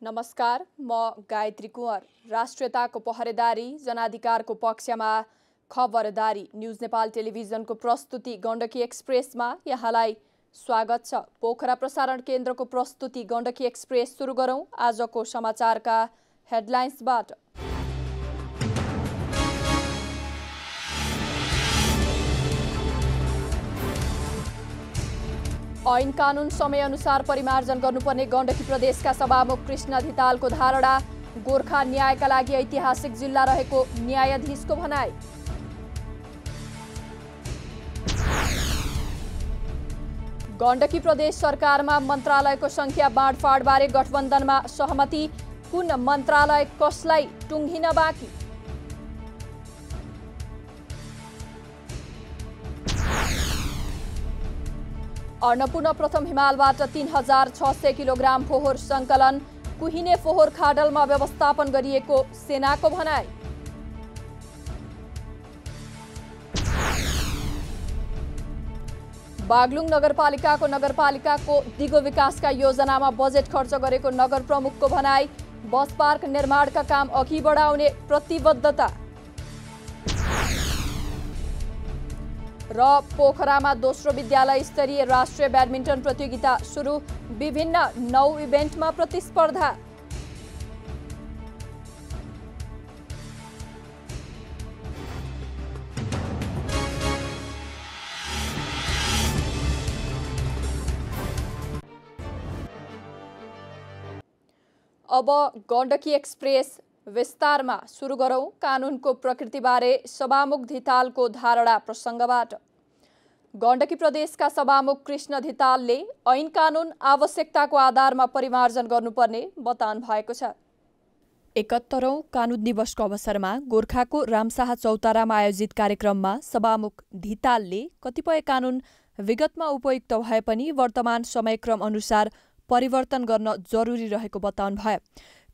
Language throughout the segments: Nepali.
नमस्कार, म गायत्री कुँवर। राष्ट्रियताको पहरेदारी, जनाधिकारको पक्षमा खबरदारी। न्युज नेपाल टेलिभिजनको प्रस्तुति गण्डकी एक्सप्रेसमा यहाँलाई स्वागत छ। पोखरा प्रसारण केन्द्रको प्रस्तुति गण्डकी एक्सप्रेस सुरु गरौं आजको समाचारका हेडलाइन्सबाट। ऐन कानून समयअनुसार परिमार्जन गर्नुपर्ने गण्डकी प्रदेशका सभामुख कृष्ण अधितालको धारणा। गोर्खा न्यायका लागि ऐतिहासिक जिल्ला रहेको न्यायाधीशको भनाई। गण्डकी प्रदेश सरकारमा मन्त्रालयको संख्या बाँडफाँडबारे गठबन्धनमा सहमति। कुन मन्त्रालय कसलाई टुङ्गिन बाँकी। अन्नपूर्ण प्रथम हिमालबाट 3600 किलोग्राम फोहोर सङ्कलन। कुहिने फोहोर खाडलमा व्यवस्थापन गरिएको सेनाको भनाई। बागलुङ नगरपालिकाको दिगो विकासका योजनामा बजेट खर्च गरेको नगर प्रमुखको भनाई। बस पार्क निर्माणका काम अघि बढाउने प्रतिबद्धता। र पोखरामा दोस्रो विद्यालय स्तरीय राष्ट्रिय ब्याडमिन्टन प्रतियोगिता सुरु। विभिन्न 9 इभेन्टमा प्रतिस्पर्धा। अब गण्डकी एक्सप्रेस विस्तारमा सुरु गरौं कानूनको प्रकृतिबारे सभामुख धितालको धारणा प्रसङ्गबाट। गण्डकी प्रदेशका सभामुख कृष्ण धितालले ऐन कानून आवश्यकताको आधारमा परिमार्जन गर्नुपर्ने बताउनु भएको छ। 71औं कानून दिवसको अवसरमा गोर्खाको रामशाह चौतारामा आयोजित कार्यक्रममा सभामुख धितालले कतिपय कानून विगतमा उपयुक्त भए पनि वर्तमान समयक्रम अनुसार परिवर्तन गर्न जरुरी रहेको बताउनु भयो।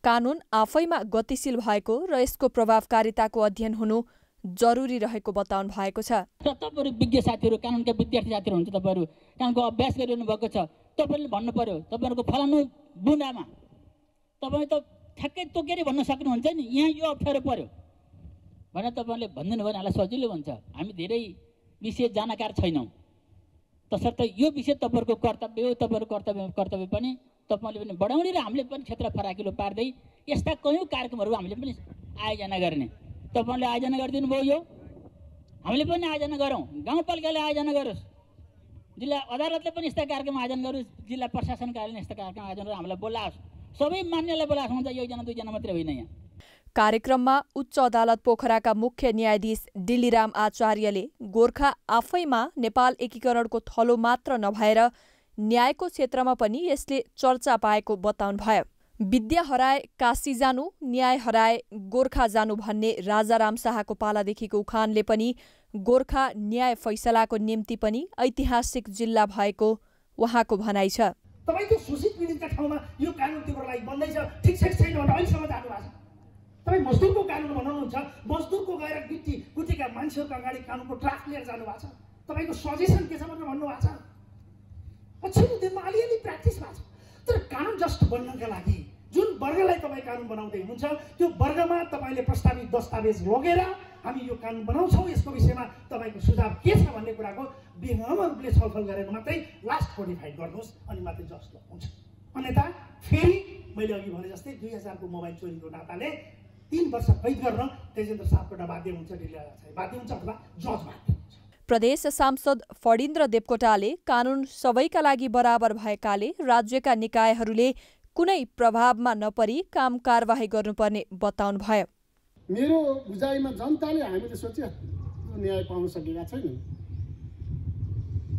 कानून आफैमा गतिशील भएको र यसको प्रभावकारिताको अध्ययन हुनु जरुरी रहेको बताउनु भएको छ। तपाईहरु विज्ञ साथीहरु, कानूनका विद्यार्थी साथीहरु हुन्छ, तपाईहरु कानूनको अभ्यास गरिरहनु भएको छ। तपाईहरुले भन्नु पर्यो तपाईहरुको फलानु बुँदामा तपाई त ठ्याक्कै तोकेर भन्न सक्नुहुन्छ नि, यहाँ यो अप्ठ्यारो पर्यो भने तपाईहरुले भन्दिनु भने हामीलाई सजिलो हुन्छ। हामी धेरै विषय जानकार छैनौं, तसर्थ यो विषय तपाईहरुको कर्तव्य हो। तपाईहरुको कर्तव्य पनि तपाईले पनि बढाउने र हामीले पनि क्षेत्र फराकिलो पार्दै यस्ता कयौं कार्यक्रमहरु हामीले पनि आयोजना गर्ने। तपाईले आयोजना गरिदिनु भयो, यो हामीले पनि आयोजना गरौँ, गाउँपालिकाले आयोजना गरोस्, जिल्ला अदालतले पनि यस्ता कार्यक्रम आयोजना गरोस्, जिल्ला प्रशासन कार्यालयले यस्ता कार्यक्रम आयोजना गरेर हामीलाई बोलाओस्, सबै मान्यलाई बोलाओस्, हुन्छ एकजना दुईजना मात्रै होइन। यहाँ कार्यक्रममा उच्च अदालत पोखराका मुख्य न्यायाधीश डिल्लीराम आचार्यले गोर्खा आफैमा नेपाल एकीकरणको थलो मात्र नभएर न्यायको क्षेत्रमा पनि यसले चर्चा पाएको बताउनु भयो। विद्या हराए काशी जानु, न्याय हराए गोर्खा जानु भन्ने राजा रामशाहको पालादेखिको उखानले पनि गोर्खा न्याय फैसलाको निम्ति पनि ऐतिहासिक जिल्ला भएको उहाँको भनाइ छ। तपाईको शोषित पीडितका ठाउँमा यो कानुन तिम्रो लागि बन्दैछ, ठिक छ छैन भनेर अहिलेसम्म जानु भएको छ। तपाई मजदुरको कानुन बनाउनुहुन्छ, मजदुरको गएर गिट्टी कुटेका मान्छेहरूको अगाडि कानुनको ड्राफ्ट लिएर जानु भएको छ। तपाईको सजेसन के छ भनेर भन्नु भएको छ। पछिल्लो दिनमा अलिअलि प्र्याक्टिस भएको छ। तर कानुन जस्ट बन्नका लागि जुन वर्गलाई तपाईँ कानुन बनाउँदै हुनुहुन्छ त्यो वर्गमा तपाईँले प्रस्तावित दस्तावेज लगेर हामी यो कानुन बनाउँछौँ, यसको विषयमा तपाईँको सुझाव के छ भन्ने कुराको विहङ्गम रूपले छलफल गरेर मात्रै लास्ट कोडिफाइड गर्नुहोस्, अनि मात्रै जस्ट हुन्छ। अन्यथा फेरि मैले अघि भने जस्तै 2000 को मोबाइल चोरीको नाताले 3 वर्ष कैद गर्न तेजेन्द्र सापकोटा बाध्य हुन्छ, बाध्य हुन्छ अथवा जज बाध्य हुन्छ। प्रदेश सांसद फणीन्द्र देवकोटाले कानून सबैका लागि बराबर भएकाले राज्यका निकायहरूले कुनै प्रभावमा नपरी काम कारबाही गर्नुपर्ने बताउनु भयो। मेरो बुझाइमा जनताले हामीले सोचे न्याय पाउन सकेका छैनन्।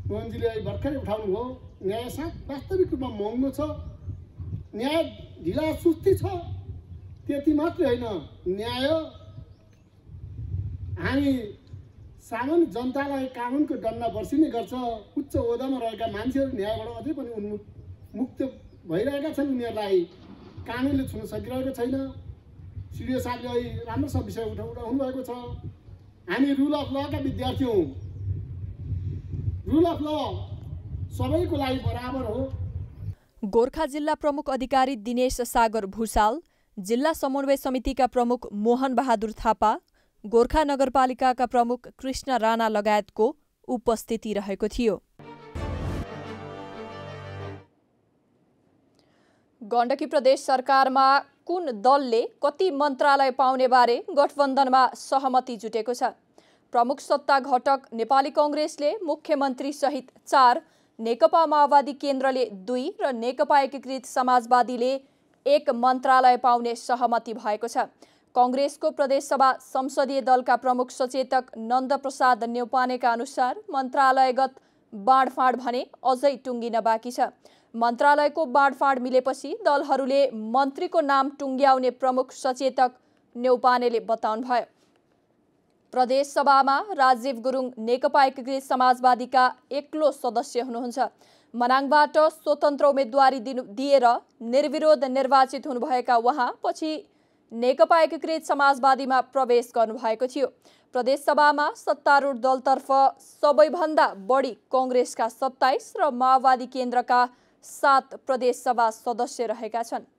मोहनजीले अहिले भर्खरै उठाउनु हो, न्याय वास्तविक रूपमा महँगो छ, न्याय ढिला सुस्ती छ। त्यति मात्रै होइन, न्याय हामी सामान्य जनतालाई कानुनको दण्ड बर्सिने गर्छ। उच्च ओहदामा रहेका मान्छेहरू न्यायबाट अझै पनि मुक्त भइरहेका छन्, उनीहरूलाई कानुनले छुन सकिरहेको छैन। सिडिओ साहबले अहिले राम्रोसँग विषय उठाउनु भएको छ। हामी रुल अफ लका विद्यार्थी हौँ। रुल अफ ल सबैको लागि बराबर हो। गोर्खा जिल्ला प्रमुख अधिकारी दिनेश सागर भूषाल, जिल्ला समन्वय समितिका प्रमुख मोहन बहादुर थापा, गोर्खा नगरपालिकाका प्रमुख कृष्ण राणा लगायतको उपस्थिति रहेको थियो। गण्डकी प्रदेश सरकारमा कुन दलले कति मन्त्रालय पाउने बारे गठबन्धनमा सहमति जुटेको छ। प्रमुख सत्ता घटक नेपाली कांग्रेसले मुख्यमन्त्री सहित 4, नेकपा माओवादी केन्द्रले 2 र नेकपा एकीकृत समाजवादीले 1 मन्त्रालय पाउने सहमति भएको छ। कांग्रेसको प्रदेशसभा संसदीय दलका प्रमुख सचेतक नन्दप्रसाद न्यौपानेका अनुसार मन्त्रालयगत बाँडफाँड भने अझै टुङ्गिन बाँकी छ। मन्त्रालयको बाँडफाँड मिलेपछि दलहरूले मन्त्रीको नाम टुङ्ग्याउने प्रमुख सचेतक न्यौपानेले बताउनुभयो। प्रदेशसभामा राजीव गुरुङ नेकपा एकीकृत समाजवादीका एक्लो सदस्य हुनुहुन्छ। मनाङबाट स्वतन्त्र उम्मेदवारी दिएर निर्विरोध निर्वाचित हुनुभएका उहाँ पछि नेकपा एकीकृत समाजवादीमा प्रवेश गर्नुभएको थियो। प्रदेशसभामा सत्तारूढ दलतर्फ सबैभन्दा बढी कांग्रेसका 27 र माओवादी केन्द्रका 7 प्रदेशसभा सदस्य रहेका छन्।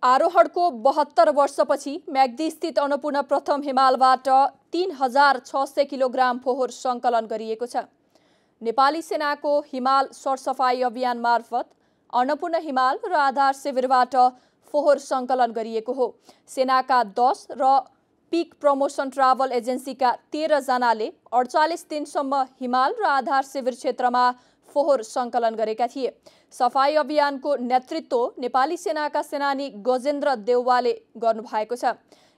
आरोहणको 72 वर्षपछि म्याग्दीस्थित अन्नपूर्ण प्रथम हिमालबाट 3600 किलोग्राम फोहोर सङ्कलन गरिएको छ। नेपाली सेनाको हिमाल सरसफाई अभियान मार्फत अन्नपूर्ण हिमाल र आधार शिविरबाट फोहोर सङ्कलन गरिएको हो। सेनाका 10 र पिक प्रमोसन ट्राभल एजेन्सीका 13 जनाले 48 दिनसम्म हिमाल र आधार शिविर क्षेत्रमा फोहोर सङ्कलन गरेका थिए। सफाई अभियानको नेतृत्व नेपाली सेनाका सेनानी गजेन्द्र देउवाले गर्नुभएको छ।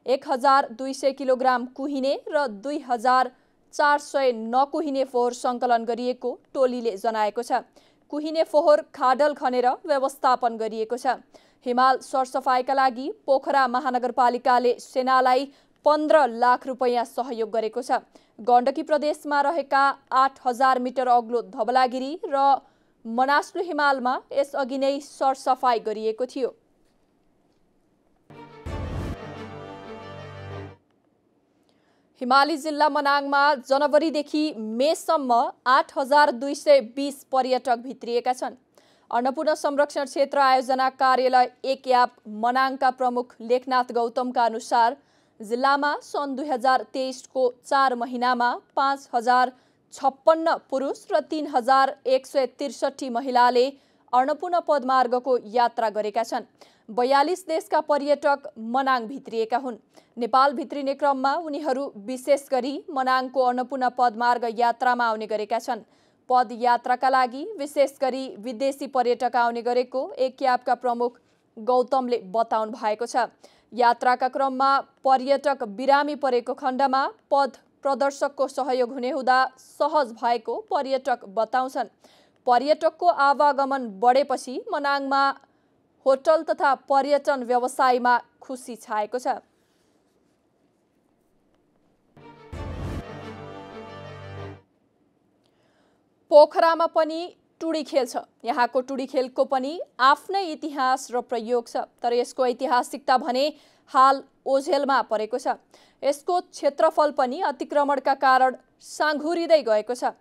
1200 किलोग्राम कुहिने र 2400 नकुहिने फोहोर सङ्कलन गरिएको टोलीले जनाएको छ। कुहिने फोहोर खाडल खनेर व्यवस्थापन गरिएको छ। हिमाल सरसफाइका लागि पोखरा महानगरपालिकाले सेनालाई 15 लाख रुपैयाँ सहयोग गरेको छ। गण्डकी प्रदेशमा रहेका 8000 मिटर अग्लो धवलागिरी र मनास्लु हिमालमा यसअघि नै सरसफाई गरिएको थियो। हिमाली जिल्ला मनाङमा जनवरीदेखि मेसम्म 8220 पर्यटक भित्रिएका छन्। अन्नपूर्ण संरक्षण क्षेत्र आयोजना कार्यालय एकयाप मनाङका प्रमुख लेखनाथ गौतमका अनुसार जिल्लामा सन् 2023 को 4 महिनामा 5056 पुरुष र 3163 महिलाले अन्नपूर्ण पदमार्गको यात्रा गरेका छन्। 42 देशका पर्यटक मनाङ भित्रिएका हुन्। नेपाल भित्रिने क्रममा उनीहरू विशेष गरी मनाङको अन्नपूर्ण पदमार्ग यात्रामा आउने गरेका छन्। पदयात्राका लागि विशेष गरी विदेशी पर्यटक आउने गरेको एकयापका प्रमुख गौतमले बताउनु भएको छ। यात्राका क्रममा पर्यटक बिरामी परेको खण्डमा पद प्रदर्शकको सहयोग हुने हुँदा सहज भएको पर्यटक बताउँछन्। पर्यटकको आवागमन बढेपछि मनाङमा होटल तथा पर्यटन व्यवसायमा खुसी छाएको छ। पोखरामा पनि टुडी खेल छ। यहाँको टुडी खेलको पनि आफ्नै इतिहास र प्रयोग छ, तर यसको ऐतिहासिकता भने हाल ओझेलमा परेको छ। यसको क्षेत्रफल पनि अतिक्रमणका कारण साँघुरिँदै गएको छ।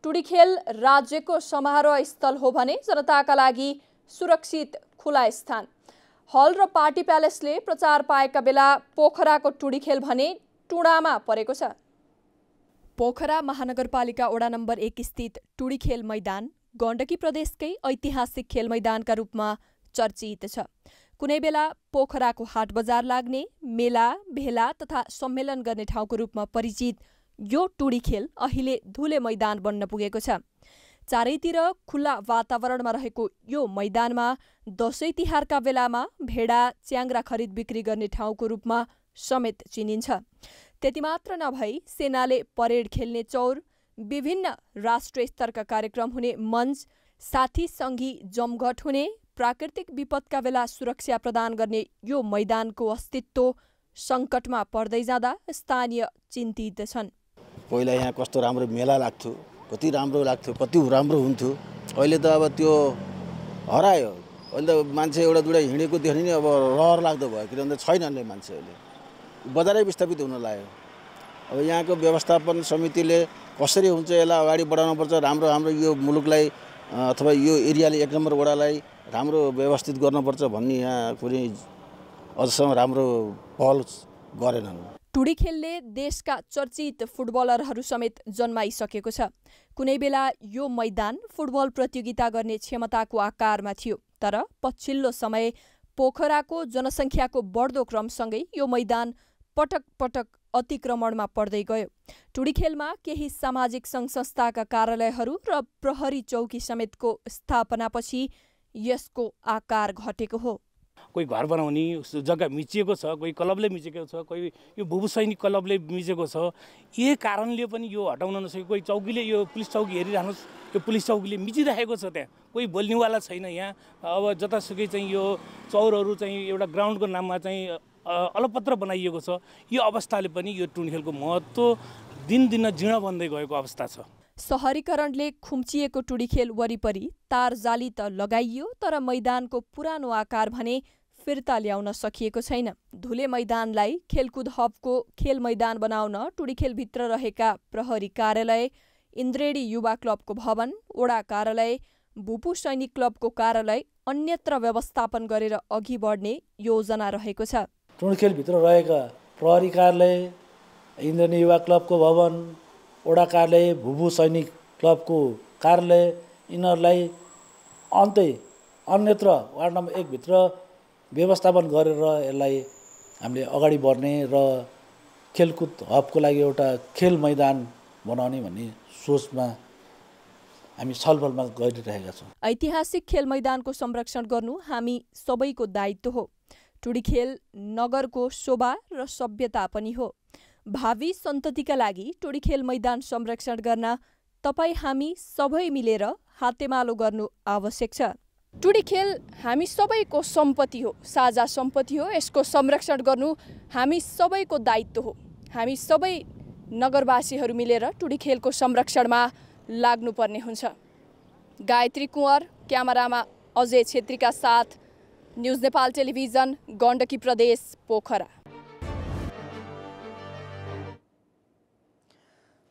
टुडी खेल राज्यको समारोह स्थल हो भने जनताका लागि सुरक्षित खुला स्थान। हल र पार्टी प्यालेसले प्रचार पाएका बेला पोखराको टुडी खेल भने टुडामा परेको छ। पोखरा महानगरपालिका वडा नम्बर 1 स्थित टुडी खेल मैदान गण्डकी प्रदेशकै ऐतिहासिक खेल मैदानका रूपमा चर्चित छ। कुनै बेला पोखराको हाट बजार लाग्ने, मेला, भेला तथा सम्मेलन गर्ने ठाउँको रूपमा परिचित यो टुडी खेल अहिले धुले मैदान बन्न पुगेको छ। चारैतिर खुल्ला वातावरणमा रहेको यो मैदानमा दशैं तिहारका बेलामा भेडा, च्याङ्ग्रा खरिद बिक्री गर्ने ठाउँको रूपमा समेत चिनिन्छ। त्यति मात्र नभई सेनाले परेड खेल्ने चौर, विभिन्न राष्ट्रिय स्तरका कार्यक्रम हुने मञ्च, साथी सङ्घी जमघट हुने, प्राकृतिक विपदका बेला सुरक्षा प्रदान गर्ने यो मैदानको अस्तित्व सङ्कटमा पर्दै जाँदा स्थानीय चिन्तित छन्। पहिला यहाँ कस्तो राम्रो मेला लाग्थ्यो, कति राम्रो लाग्थ्यो, कति राम्रो हुन्थ्यो। अहिले त अब त्यो हरायो। अहिले त मान्छे एउटा दुईटा हिँडेको देख्ने नि अब रहर लाग्दो भयो, किनभने छैन नि मान्छे। अहिले बजारै विस्थापित हुन लाग्यो। अब यहाँको व्यवस्थापन समितिले कसरी हुन्छ यसलाई अगाडि बढाउनुपर्छ, हाम्रो यो मुलुकलाई अथवा यो एरियाले 1 नम्बर वडालाई राम्रो व्यवस्थित गर्नुपर्छ भन्ने यहाँ कुनै अझसम्म राम्रो पहल गरेनन्। टुडी खेलले देशका चर्चित फुटबलरहरू समेत जन्माइसकेको छ। कुनै बेला यो मैदान फुटबल प्रतियोगिता गर्ने क्षमताको आकारमा थियो, तर पछिल्लो समय पोखराको जनसङ्ख्याको बढ्दो क्रमसँगै यो मैदान पटक पटक अतिक्रमणमा पर्दै गयो। टुडी खेलमा केही सामाजिक सङ्घ संस्थाका कार्यालयहरू र प्रहरी चौकी समेतको स्थापनापछि यसको आकार घटेको हो। कोही घर बनाउने जग्गा मिचिएको छ, कोही क्लबले मिचेको छ, कोही यो भूभू सैनिक क्लबले मिचेको छ। यही कारणले पनि यो हटाउन नसकेको। कोही चौकीले यो पुलिस चौकी हेरिरहनुहोस्, यो पुलिस चौकीले मिचिराखेको छ, त्यहाँ कोही बोल्नेवाला छैन। यहाँ अब जतासुकै चाहिँ यो चौरहरू चाहिँ एउटा ग्राउन्डको नाममा चाहिँ अलपत्र बनाइएको छ। यो अवस्थाले पनि यो टुडी खेलको महत्त्व दिनदिन जीर्ण बन्दै गएको अवस्था छ। सहरीकरणले खुम्चिएको टुडी खेल वरिपरि तार जाली त लगाइयो, तर मैदानको पुरानो आकार भने फिर्ता ल्याउन सकिएको छैन। धुले मैदानलाई खेलकुद हबको खेल मैदान बनाउन टुडी खेलभित्र रहेका प्रहरी कार्यालय, इन्द्रेणी युवा क्लबको भवन, वडा कार्यालय, भूपू सैनिक क्लबको कार्यालय अन्यत्र व्यवस्थापन गरेर अघि बढ्ने योजना रहेको छ। टुडी खेलभित्र रहेका प्रहरी कार्यालय, इन्द्रेणी युवा क्लबको भवन, वडा कार्यालय, भूभू सैनिक क्लबको कार्यालय, यिनीहरूलाई अन्यत्र वार्ड नम्बर 1 भित्र व्यवस्थापन गरेर यसलाई हामीले अगाडि बढ्ने र खेलकुद हबको लागि एउटा खेल मैदान बनाउने भन्ने सोचमा हामी छलफलमा गरिरहेका छौँ। ऐतिहासिक खेल मैदानको संरक्षण गर्नु हामी सबैको दायित्व हो। टुडी खेल नगरको शोभा र सभ्यता पनि हो। भावी सन्ततिका लागि टुडी खेल मैदान संरक्षण गर्न तपाईँ हामी सबै मिलेर हातेमालो गर्नु आवश्यक छ। टुडी खेल हामी सबैको सम्पत्ति हो, साझा सम्पत्ति हो। यसको संरक्षण गर्नु हामी सबैको दायित्व हो। हामी सबै नगरवासीहरू मिलेर टुडी खेलको संरक्षणमा लाग्नुपर्ने हुन्छ। गायत्री कुँवर, क्यामेरामा अजय छेत्रीका साथ न्युज नेपाल टेलिभिजन, गण्डकी प्रदेश, पोखरा।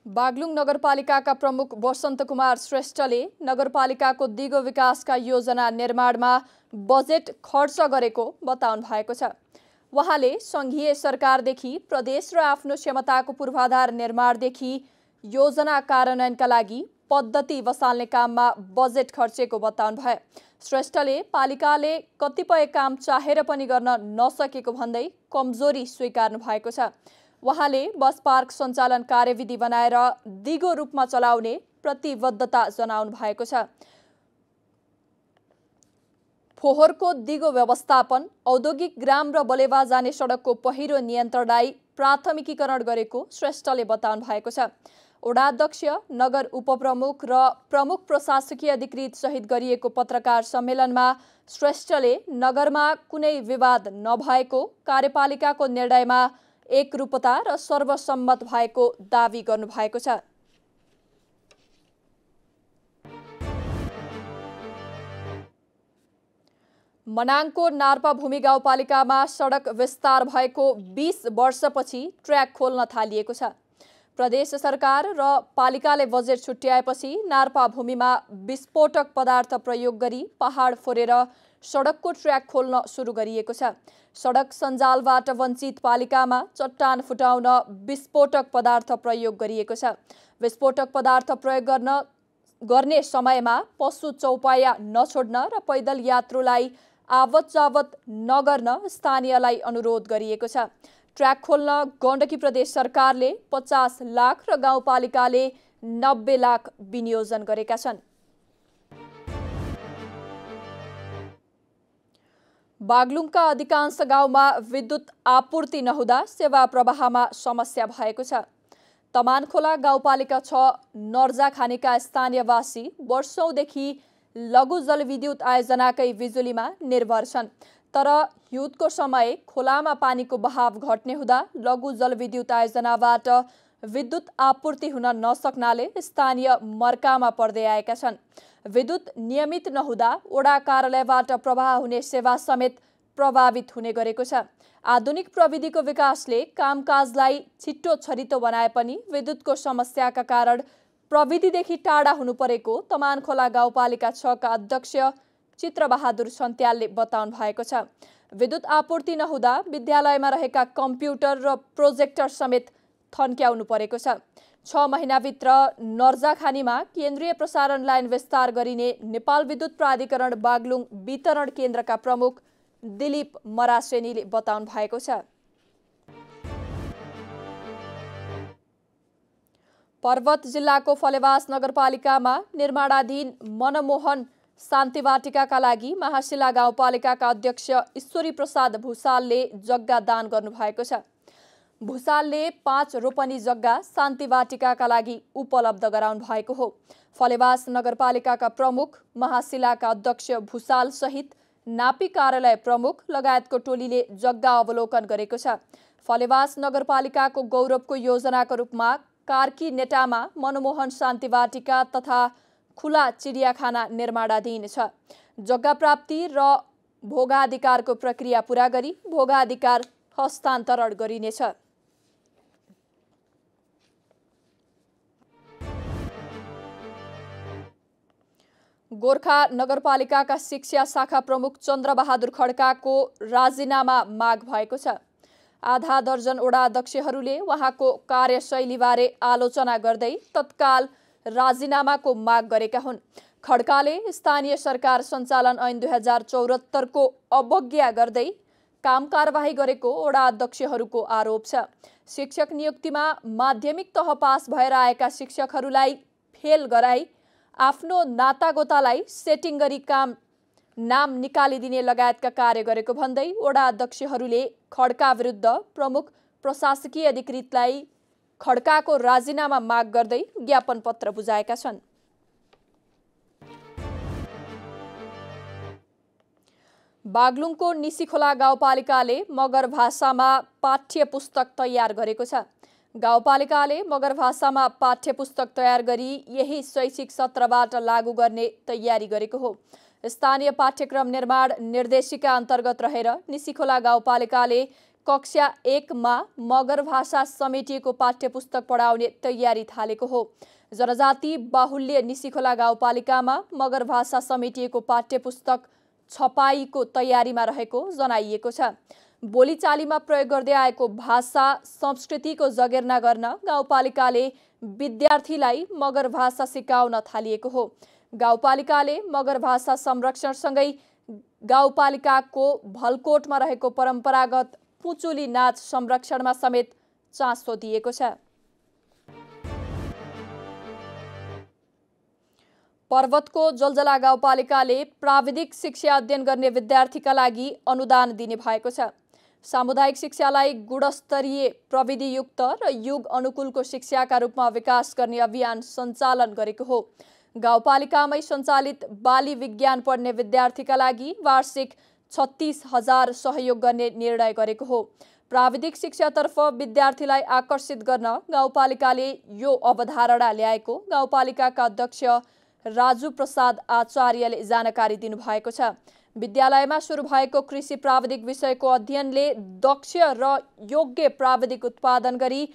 बागलुङ नगरपालिकाका प्रमुख वसन्त कुमार श्रेष्ठले नगरपालिकाको दिगो विकासका योजना निर्माणमा बजेट खर्च गरेको बताउनु भएको छ। उहाँले सङ्घीय सरकारदेखि प्रदेश र आफ्नो क्षमताको पूर्वाधार निर्माणदेखि योजना कार्यान्वयनका लागि पद्धति बसाल्ने काममा बजेट खर्चेको बताउनु भयो। श्रेष्ठले पालिकाले कतिपय काम चाहेर पनि गर्न नसकेको भन्दै कमजोरी स्वीकार्नु भएको छ। उहाँले बस पार्क सञ्चालन कार्यविधि बनाएर दिगो रूपमा चलाउने प्रतिबद्धता जनाउनु भएको छ। फोहोरको दिगो व्यवस्थापन, औद्योगिक ग्राम र बलेवा जाने सडकको पहिरो नियन्त्रणलाई प्राथमिकीकरण गरेको श्रेष्ठले बताउनु भएको छ। वडाध्यक्ष, नगर उपप्रमुख र प्रमुख प्रशासकीय अधिकृत सहित गरिएको पत्रकार सम्मेलनमा श्रेष्ठले नगरमा कुनै विवाद नभएको, कार्यपालिकाको निर्णयमा एकरूपता र सर्वसम्मत भएको दावी गर्नुभएको छ। मनाङको नार्पा भूमि गाउँपालिकामा सडक विस्तार भएको 20 वर्षपछि ट्र्याक खोल्न थालिएको छ। प्रदेश सरकार र पालिकाले बजेट छुट्याएपछि नार्पा भूमिमा विस्फोटक पदार्थ प्रयोग गरी पहाड फोरेर सडकको ट्र्याक खोल्न सुरु गरिएको छ। सडक सञ्जालबाट वञ्चित पालिकामा चट्टान फुटाउन विस्फोटक पदार्थ प्रयोग गरिएको छ। विस्फोटक पदार्थ प्रयोग गर्ने समयमा पशु चौपाया नछोड्न र पैदल यात्रुलाई आवत जावत नगर्न स्थानीयलाई अनुरोध गरिएको छ। ट्र्याक खोल्न गण्डकी प्रदेश सरकारले 50 लाख र गाउँपालिकाले 90 लाख विनियोजन गरेका छन्। बागलुङका अधिकांश गाउँमा विद्युत आपूर्ति नहुँदा सेवा प्रवाहमा समस्या भएको छ। तमानखोला गाउँपालिका 6 नर्जा खानेका स्थानीयवासी वर्षौंदेखि लघु जलविद्युत आयोजनाकै बिजुलीमा निर्भर छन्। तर हिउँदको समय खोलामा पानीको बहाव घट्ने हुँदा लघु जलविद्युत आयोजनाबाट विद्युत आपूर्ति हुन नसक्नाले स्थानीय मर्कामा पर्दै आएका छन्। विद्युत नियमित नहुँदा वडा कार्यालयबाट प्रवाह हुने सेवा समेत प्रभावित हुने गरेको छ। आधुनिक प्रविधिको विकासले कामकाजलाई छिट्टो छरितो बनाए पनि विद्युतको समस्याका कारण प्रविधिदेखि टाढा हुनु परेको तमानखोला गाउँपालिका 6 का अध्यक्ष चित्रबहादुर सन्त्यालले बताउनु भएको छ। विद्युत आपूर्ति नहुँदा विद्यालयमा रहेका कम्प्युटर र प्रोजेक्टर समेत थन्क्याउनु परेको छ। 6 महिनाभित्र नर्जाखानीमा केन्द्रीय प्रसारण लाइन विस्तार गरिने नेपाल विद्युत प्राधिकरण बागलुङ वितरण केन्द्रका प्रमुख दिलीप मरासेनीले बताउनु भएको छ। पर्वत जिल्लाको फलेवास नगरपालिकामा निर्माणाधीन मनमोहन शान्ति वाटिकाका लागि महाशिला गाउँपालिकाका अध्यक्ष ईश्वरी प्रसाद भुसालले जग्गा दान गर्नुभएको छ। भुसालले 5 रोपनी जग्गा शान्ति वाटिकाका लागि उपलब्ध गराउनु भएको हो। फलेवास नगरपालिकाका प्रमुख, महाशिलाका अध्यक्ष भुसाल सहित नापी कार्यालय प्रमुख लगायतको टोलीले जग्गा अवलोकन गरेको छ। फलेवास नगरपालिकाको गौरवको योजनाको रूपमा कार्की नेटामा मनमोहन शान्ति वाटिका तथा खुला चिडियाखाना निर्माणाधीन छ। जग्गा प्राप्ति र भोगाधिकारको प्रक्रिया पूरा गरी भोगाधिकार हस्तान्तरण गरिनेछ। गोर्खा नगरपालिकाका शिक्षा शाखा प्रमुख चन्द्रबहादुर खड्काको राजीनामा माग भएको छ। आधा दर्जन वडा अध्यक्षहरूले उहाँको कार्यशैलीबारे आलोचना गर्दै तत्काल राजीनामाको माग गरेका हुन्। खड्काले स्थानीय सरकार सञ्चालन ऐन 2074 को अवज्ञा गर्दै काम कारबाही गरेको वडा अध्यक्षहरूको आरोप छ। शिक्षक नियुक्तिमा माध्यमिक तह पास भएर आएका शिक्षकहरूलाई फेल गराई आफ्नो नातागोतालाई सेटिङ गरी नाम निकालिदिने लगायतका कार्य गरेको भन्दै वडा अध्यक्षहरूले खड्का विरुद्ध प्रमुख प्रशासकीय अधिकृतलाई खड्काको राजीनामा माग गर्दै ज्ञापन पत्र बुझाएका छन्। बागलुङको निसीखोला गाउँपालिकाले मगर भाषामा पाठ्य पुस्तक तयार गरेको छ। गाउँपालिकाले मगर भाषामा पाठ्य पुस्तक तयार गरी यही शैक्षिक सत्रबाट लागू गर्ने तयारी गरेको हो। स्थानीय पाठ्यक्रम निर्माण निर्देशिका अन्तर्गत रहेर निसीखोला गाउँपालिकाले कक्षा 1 मा मगर भाषा समेटिएको पाठ्य पुस्तक पढाउने तयारी थालेको हो। जनजाति बाहुल्य निसीखोला गाउँपालिकामा मगर भाषा समेटिएको पाठ्य पुस्तक छपाईको तयारीमा रहेको जनाइएको छ। बोलीचालीमा प्रयोग गर्दै आएको भाषा संस्कृतिको जगेर्ना गर्न गाउँपालिकाले विद्यार्थीलाई मगर भाषा सिकाउन थालिएको हो। गाउँपालिकाले मगर भाषा संरक्षणसँगै गाउँपालिकाको भलकोटमा रहेको परम्परागत पुचुली नाच संरक्षणमा समेत चासो दिएको छ। पर्वतको जलजला गाउँपालिकाले प्राविधिक शिक्षा अध्ययन गर्ने विद्यार्थीका लागि अनुदान दिने भएको छ। सामुदायिक शिक्षालाई गुणस्तरीय प्रविधियुक्त र युग अनुकूलको शिक्षाका रूपमा विकास गर्ने अभियान सञ्चालन गरेको हो। गाउँपालिकामै सञ्चालित बाली विज्ञान पढ्ने विद्यार्थीका लागि वार्षिक 36,000 सहयोग गर्ने निर्णय गरेको हो। प्राविधिक शिक्षातर्फ विद्यार्थीलाई आकर्षित गर्न गाउँपालिकाले यो अवधारणा ल्याएको गाउँपालिकाका अध्यक्ष राजु प्रसाद आचार्यले जानकारी दिनुभएको छ। विद्यालयमा सुरु भएको कृषि प्राविधिक विषयको अध्ययनले दक्ष र योग्य प्राविधिक उत्पादन गरी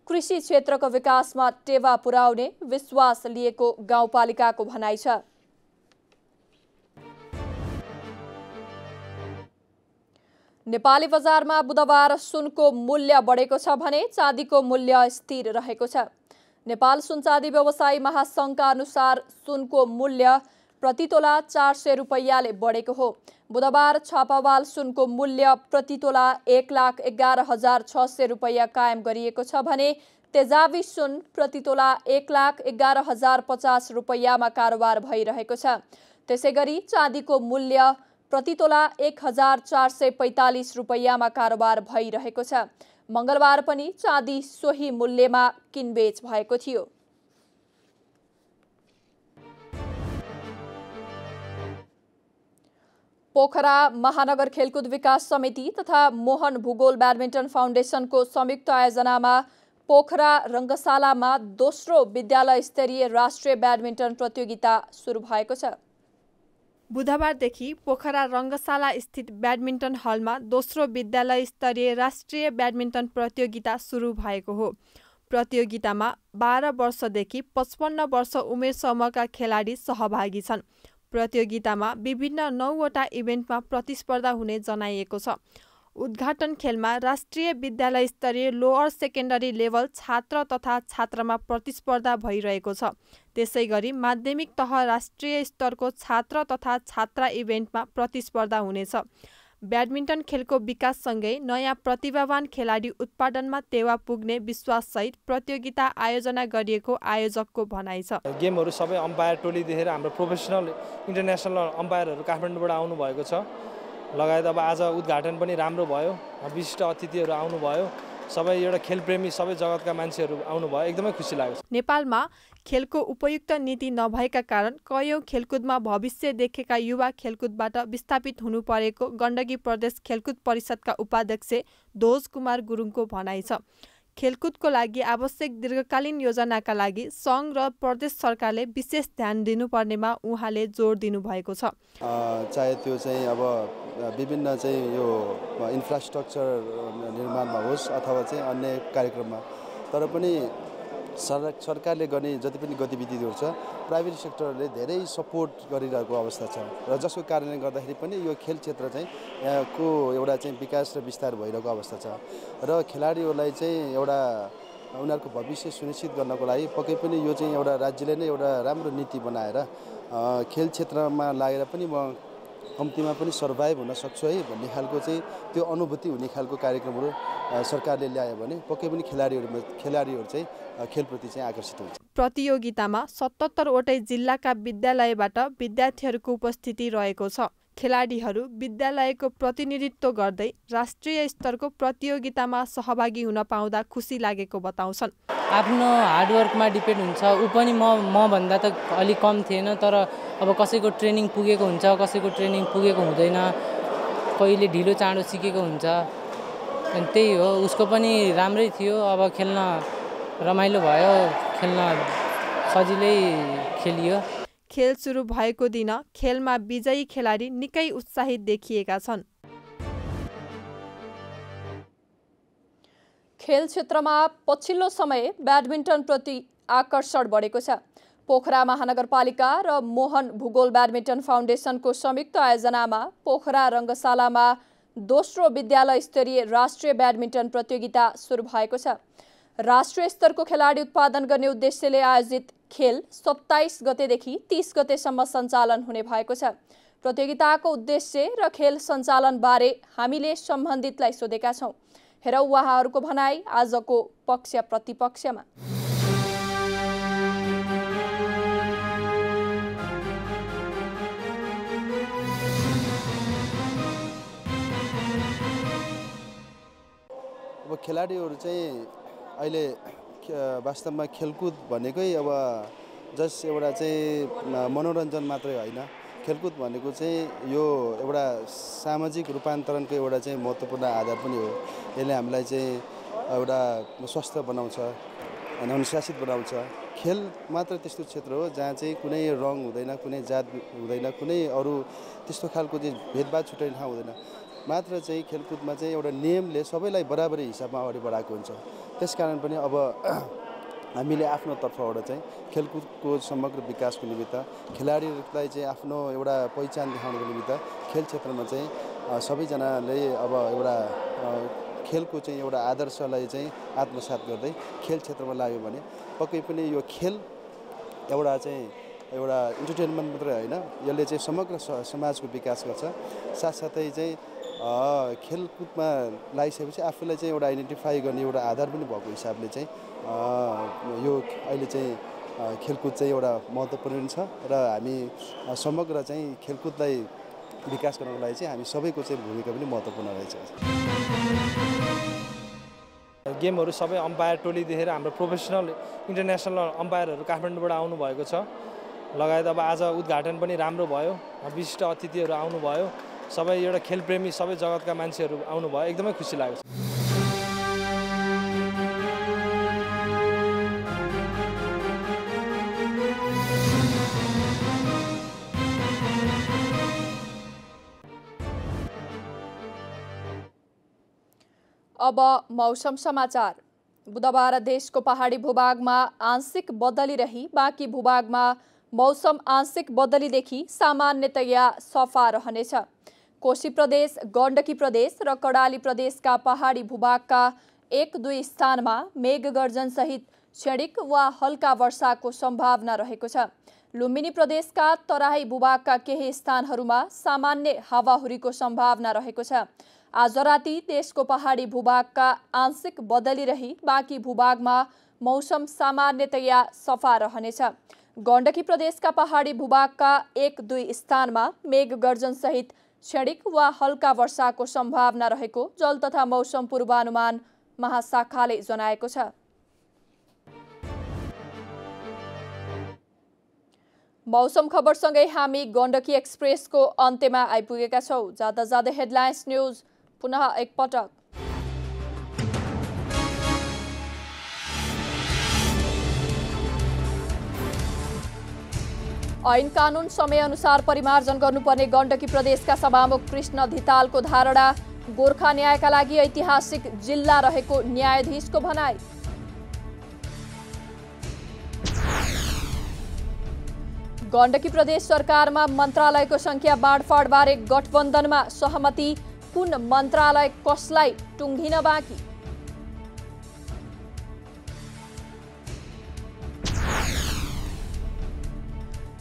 कृषि क्षेत्रको विकासमा टेवा पुर्याउने विश्वास लिएको गाउँपालिकाको भनाइ छ। नेपाली बजारमा बुधबार सुनको मूल्य बढेको छ भने चाँदीको मूल्य स्थिर रहेको छ। नेपाल सुनचाँदी व्यवसायी महासङ्घका अनुसार सुनको मूल्य प्रतितोला 400 रुपैयाँले बढेको हो। बुधबार छापावाल सुनको मूल्य प्रतितोला 1,11,600 रुपैयाँ कायम गरिएको छ भने तेजाबी सुन प्रतितोला 1,11,050 रुपैयाँमा कारोबार भइरहेको छ। त्यसैगरी चाँदीको मूल्य प्रतितोला 1,445 रुपैयाँमा कारोबार भइरहेको छ। मंगलबार पनि चाँदी सोही मूल्यमा किनबेच भएको थियो। पोखरा महानगर खेलकुद विकास समिति तथा मोहन भूगोल ब्याडमिन्टन फाउन्डेसनको संयुक्त आयोजनामा पोखरा रङ्गशालामा दोस्रो विद्यालय स्तरीय राष्ट्रिय ब्याडमिन्टन प्रतियोगिता सुरु भएको छ। बुधबारदेखि पोखरा रङ्गशाला स्थित ब्याडमिन्टन हलमा दोस्रो विद्यालय स्तरीय राष्ट्रिय ब्याडमिन्टन प्रतियोगिता सुरु भएको हो। प्रतियोगितामा 12 वर्षदेखि 55 वर्ष उमेर समूहका खेलाडी सहभागी छन्। प्रतियोगितामा विभिन्न 9वटा इभेन्टमा प्रतिस्पर्धा हुने जनाइएको छ। उद्घाटन खेलमा राष्ट्रिय विद्यालय स्तरीय लोअर सेकेन्डरी लेभल छात्र तथा छात्रामा प्रतिस्पर्धा भइरहेको छ। त्यसैगरी माध्यमिक तह राष्ट्रिय स्तरको छात्र तथा छात्रा इभेन्टमा प्रतिस्पर्धा हुनेछ। ब्याडमिन्टन खेलको विकाससँगै नयाँ प्रतिभावान खेलाडी उत्पादनमा टेवा पुग्ने विश्वाससहित प्रतियोगिता आयोजना गरिएको आयोजकको भनाइ छ। गेमहरू सबै अम्पायर टोलीदेखि हाम्रो प्रोफेसनल इन्टरनेसनल अम्पायरहरू काठमाडौँबाट आउनुभएको छ। लगायत अब आज उद्घाटन पनि राम्रो भयो, विशिष्ट अतिथिहरू आउनुभयो, सबै एउटा खेलप्रेमी सबै जगतका मान्छेहरू आउनुभयो, एकदमै खुसी लाग्यो। नेपालमा खेलको उपयुक्त नीति नभएका कारण कयौं खेलकुदमा भविष्य देखेका युवा खेलकुदबाट विस्थापित हुनु परेको गण्डकी प्रदेश खेलकुद परिषदका उपाध्यक्ष ध्वज कुमार गुरुङको भनाइ छ। खेलकुदको लागि आवश्यक दीर्घकालीन योजनाका लागि सङ्घ र प्रदेश सरकारले विशेष ध्यान दिनुपर्नेमा उहाँले जोड दिनुभएको छ। चाहे त्यो चाहिँ अब विभिन्न चाहिँ यो इन्फ्रास्ट्रक्चर निर्माणमा होस् अथवा चाहिँ अन्य कार्यक्रममा, तर पनि सरकारले गर्ने जति पनि गतिविधिहरू छ प्राइभेट सेक्टरले धेरै सपोर्ट गरिरहेको अवस्था छ र जसको कारणले गर्दाखेरि पनि यो खेल क्षेत्र चाहिँ यहाँको एउटा चाहिँ विकास र विस्तार भइरहेको अवस्था छ र खेलाडीहरूलाई चाहिँ एउटा उनीहरूको भविष्य सुनिश्चित गर्नको लागि पक्कै पनि यो चाहिँ एउटा राज्यले नै एउटा राम्रो नीति बनाएर खेल क्षेत्रमा लागेर पनि म कम्तीमा पनि सर्भाइभ हुन सक्छु है भन्ने खालको चाहिँ त्यो अनुभूति हुने खालको कार्यक्रमहरू सरकारले ल्यायो भने पक्कै पनि खेलाडीहरू चाहिँ खेलप्रति चाहिँ आकर्षित हुन्छ। प्रतियोगितामा 77 वटै जिल्लाका विद्यालयबाट विद्यार्थीहरूको उपस्थिति रहेको छ। खेलाडीहरू विद्यालयको प्रतिनिधित्व गर्दै राष्ट्रिय स्तरको प्रतियोगितामा सहभागी हुन पाउँदा खुसी लागेको बताउँछन्। आफ्नो हार्डवर्कमा डिपेन्ड हुन्छ। ऊ पनि म भन्दा त अलिक कम थिएन, तर अब कसैको ट्रेनिङ पुगेको हुन्छ, कसैको ट्रेनिङ पुगेको हुँदैन, कहिले ढिलो चाँडो सिकेको हुन्छ। अनि त्यही हो, उसको पनि राम्रै थियो। अब खेल्न रमाइलो भयो, खेल्न सजिलै खेलियो। खेल सुरु भएको दिन खेलमा विजयी खेलाडी निकै उत्साहित देखिएका छन्। खेल क्षेत्रमा पछिल्लो समय ब्याडमिन्टन प्रति आकर्षण बढेको छ। पोखरा महानगरपालिका र मोहन भूगोल ब्याडमिन्टन फाउन्डेसनको संयुक्त आयोजनामा पोखरा रङ्गशालामा दोस्रो विद्यालय स्तरीय राष्ट्रिय ब्याडमिन्टन प्रतियोगिता सुरु भएको छ। राष्ट्रिय स्तरको खेलाडी उत्पादन गर्ने उद्देश्यले आयोजित खेल 27 गतेदेखि 30 गतेसम्म सञ्चालन हुने भएको छ। प्रतियोगिताको उद्देश्य र खेल सञ्चालन बारे हामीले सम्बन्धितलाई सोधेका छौँ। हेरौँ उहाँहरूको भनाई आजको पक्ष प्रतिपक्षमा। अब खेलाडीहरू चाहिँ अहिले वास्तवमा खेलकुद भनेकै अब जस्ट एउटा चाहिँ मनोरञ्जन मात्रै होइन। खेलकुद भनेको चाहिँ यो एउटा सामाजिक रूपान्तरणको एउटा चाहिँ महत्त्वपूर्ण आधार पनि हो। यसले हामीलाई चाहिँ एउटा स्वस्थ बनाउँछ, अनुशासित बनाउँछ। खेल मात्र त्यस्तो क्षेत्र हो जहाँ चाहिँ कुनै रङ हुँदैन, कुनै जात हुँदैन, कुनै अरू त्यस्तो खालको चाहिँ भेदभाव छुट्याउने ठाउँ हुँदैन। मात्र चाहिँ खेलकुदमा चाहिँ एउटा नियमले सबैलाई बराबरी हिसाबमा अगाडि बढाएको हुन्छ। त्यसकारण पनि अब हामीले आफ्नो तर्फबाट चाहिँ खेलकुदको समग्र विकासको निमित्त खेलाडीहरूलाई चाहिँ आफ्नो एउटा पहिचान देखाउनको निमित्त खेल क्षेत्रमा चाहिँ सबैजनाले अब एउटा खेलको चाहिँ एउटा आदर्शलाई चाहिँ आत्मसात गर्दै खेल क्षेत्रमा लाग्यो भने पक्कै पनि यो खेल एउटा चाहिँ एउटा इन्टरटेनमेन्ट मात्रै होइन, यसले चाहिँ समग्र समाजको विकास गर्छ। साथसाथै चाहिँ खेलकुदमा लागिसकेपछि आफूलाई चाहिँ एउटा आइडेन्टिफाई गर्ने एउटा आधार पनि भएको हिसाबले चाहिँ यो अहिले चाहिँ खेलकुद चाहिँ एउटा महत्त्वपूर्ण छ र हामी समग्र चाहिँ खेलकुदलाई विकास गर्नको लागि चाहिँ हामी सबैको चाहिँ भूमिका पनि महत्त्वपूर्ण रहेछ। गेमहरू सबै अम्पायर टोलीदेखि हाम्रो प्रोफेसनल इन्टरनेसनल अम्पायरहरू काठमाडौँबाट आउनुभएको छ। लगायत अब आज उद्घाटन पनि राम्रो भयो, विशिष्ट अतिथिहरू आउनुभयो, सबै एउटा खेलप्रेमी सबै जगतका मान्छेहरू आउनुभयो, एकदमै खुसी लाग्यो। अब मौसम समाचार। बुधबार देशको पहाडी भूभागमा आंशिक बदली रही बाँकी भूभागमा मौसम आंशिक बदलीदेखि सामान्यतया सफा रहनेछ। कोशी प्रदेश, गण्डकी प्रदेश र कर्णाली प्रदेशका पहाडी भूभागका 1-2 स्थानमा मेघगर्जनसहित क्षणिक वा हल्का वर्षाको सम्भावना रहेको छ। लुम्बिनी प्रदेशका तराई भूभागका केही स्थानहरूमा सामान्य हावाहुरीको सम्भावना रहेको छ। आज राति देशको पहाडी भूभागका आंशिक बदली रही बाँकी भूभागमा मौसम सामान्यतया सफा रहनेछ। गण्डकी प्रदेशका पहाडी भूभागका 1-2 स्थानमा मेघगर्जनसहित क्षणिक वा हल्का वर्षाको सम्भावना रहेको जल तथा मौसम पूर्वानुमान महाशाखाले जनाएको छ। मौसम खबरसँगै हामी गण्डकी एक्सप्रेसको अन्त्यमा आइपुगेका छौँ। जाँदा जाँदै हेडलाइन्स न्युज पुनः एकपटक। ऐन कानुन समयअनुसार परिमार्जन गर्नुपर्ने गण्डकी प्रदेशका सभामुख कृष्ण धितालको धारणा। गोर्खा न्यायका लागि ऐतिहासिक जिल्ला रहेको न्यायाधीशको भनाई। गण्डकी प्रदेश सरकारमा मन्त्रालयको संख्या बाँडफाँडबारे गठबन्धनमा सहमति। कुन मन्त्रालय कसलाई टुङ्गिन बाँकी?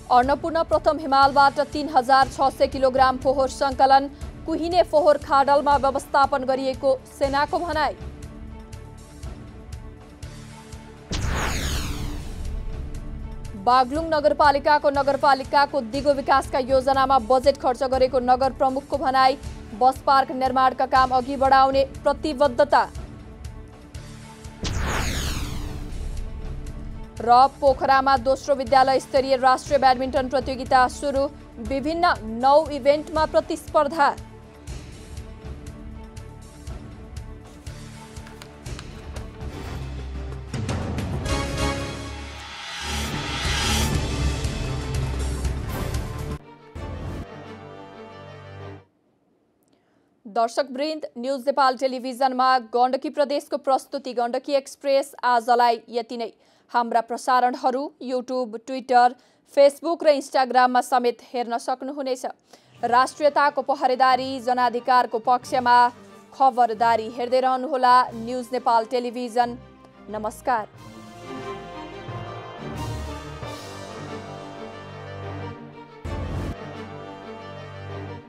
अन्नपूर्ण प्रथम हिमालबाट 3600 किलोग्राम फोहोर सङ्कलन। कुहिने फोहोर खाडलमा व्यवस्थापन गरिएको सेनाको भनाई। बागलुङ नगरपालिकाको दिगो विकासका योजनामा बजेट खर्च गरेको नगर प्रमुखको भनाई। बस पार्क निर्माणका काम अघि बढाउने प्रतिबद्धता। र पोखरामा दोस्रो विद्यालय स्तरीय राष्ट्रिय ब्याडमिन्टन प्रतियोगिता सुरु। विभिन्न 9 इभेन्टमा प्रतिस्पर्धा। दर्शकवृन्द, न्युज नेपाल टेलिभिजनमा गण्डकी प्रदेशको प्रस्तुति गण्डकी एक्सप्रेस आजलाई यति नै। हाम्रा प्रसारणहरू युट्युब, ट्विटर, फेसबुक र इन्स्टाग्राममा समेत हेर्न सक्नुहुनेछ। राष्ट्रियताको पहरेदारी, जनाधिकारको पक्षमा खबरदारी हेर्दै रहनुहोला न्युज नेपाल टेलिभिजन। नमस्कार।